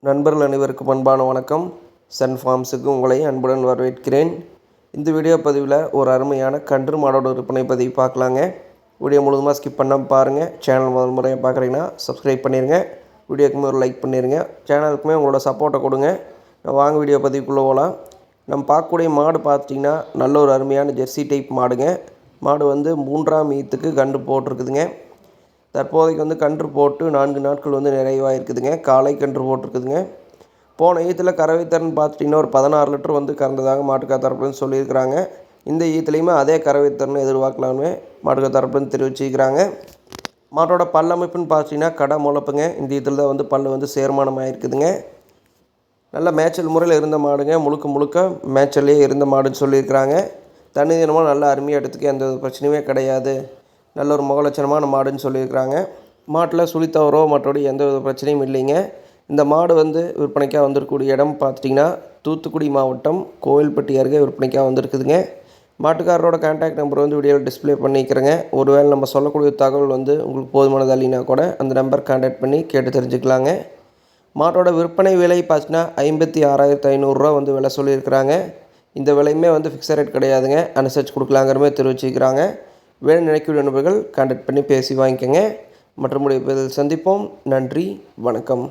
நண்பர்கள் அனைவருக்கும் அன்பான வணக்கம். சன் ஃபார்ம்ஸுக்கு உங்களை அன்புடன் வரவேற்கிறேன். இந்த வீடியோ பதிவில் ஒரு அருமையான கன்று மாடோட விற்பனை பதிவு பார்க்கலாங்க. வீடியோ முழுவதுமாக ஸ்கிப் பண்ணாமல் பாருங்கள். சேனல் முதல் முறையாக பார்க்குறீங்கன்னா சப்ஸ்கிரைப் பண்ணிடுங்க. வீடியோக்குமே ஒரு லைக் பண்ணிடுங்க. சேனலுக்குமே உங்களோட சப்போர்ட்டை கொடுங்க. வாங்க வீடியோ பதிவுக்குள்ளே போகலாம். நம்ம பார்க்கக்கூடிய மாடு பார்த்திங்கன்னா நல்ல ஒரு அருமையான ஜெர்சி டைப் மாடுங்க. மாடு வந்து 3ஆம் ஈத்துக்கு கன்று போட்டிருக்குதுங்க. தற்போதைக்கு கன்று போட்டு 4 நாட்கள் நிறைவாக இருக்குதுங்க. காலை கன்று போட்டிருக்குதுங்க. போன ஈத்தில் கறவை திறன் பார்த்துட்டிங்கன்னா ஒரு 16 லிட்டர் கறந்ததாக மாட்டுக்கா தரப்புலேருந்து சொல்லியிருக்கிறாங்க. இந்த ஈத்துலேயுமே அதே கறவை திறனை எதிர்பார்க்கலாமே மாட்டுக்கா தரப்புலேருந்து தெரிவிச்சிக்கிறாங்க. மாட்டோட பல்லமைப்புன்னு பார்த்திங்கன்னா கடை முளைப்புங்க. இந்த ஈத்தில் தான் பல் சேர்மானமாக இருக்குதுங்க. நல்ல மேய்ச்சல் முறையில் இருந்த மாடுங்க. முழுக்க மேய்ச்சல்லே இருந்த மாடுன்னு சொல்லியிருக்கிறாங்க. தண்ணி தினமும் நல்லா அருமையாக எடுத்துக்க எந்த பிரச்சனையுமே கிடையாது. நல்ல ஒரு முகலட்சணமான மாடுன்னு சொல்லியிருக்கிறாங்க. மாட்டில் சுழித்தவரோ மற்றபடி எந்த வித பிரச்சனையும் இல்லைங்க. இந்த மாடு விற்பனைக்காக வந்திருக்கக்கூடிய இடம் பார்த்துட்டிங்கன்னா தூத்துக்குடி மாவட்டம் கோவில்பட்டி அருகே விற்பனைக்காக வந்திருக்குதுங்க. மாட்டுக்காரரோட கான்டாக்ட் நம்பர் வீடியோவில் டிஸ்பிளே பண்ணிக்கிறேங்க. ஒருவேளை நம்ம சொல்லக்கூடிய தகவல் உங்களுக்கு போதுமானது இல்லைனா கூட அந்த நம்பர் கான்டாக்ட் பண்ணி கேட்டு தெரிஞ்சுக்கலாங்க. மாட்டோட விற்பனை விலை பார்த்திங்கன்னா 56,500 ரூபா விலை சொல்லியிருக்கிறாங்க. இந்த விலையுமே ஃபிக்ஸட் ரேட் கிடையாதுங்க. அனுசரித்து கொடுக்கலாங்கிற மாதிரி தெரிவிச்சிக்கிறாங்க. வேணும் நினைக்கக்கூடிய நண்பர்கள் கான்டாக்ட் பண்ணி பேசி வாங்கிக்கோங்க. மற்றபடி சந்திப்போம். நன்றி, வணக்கம்.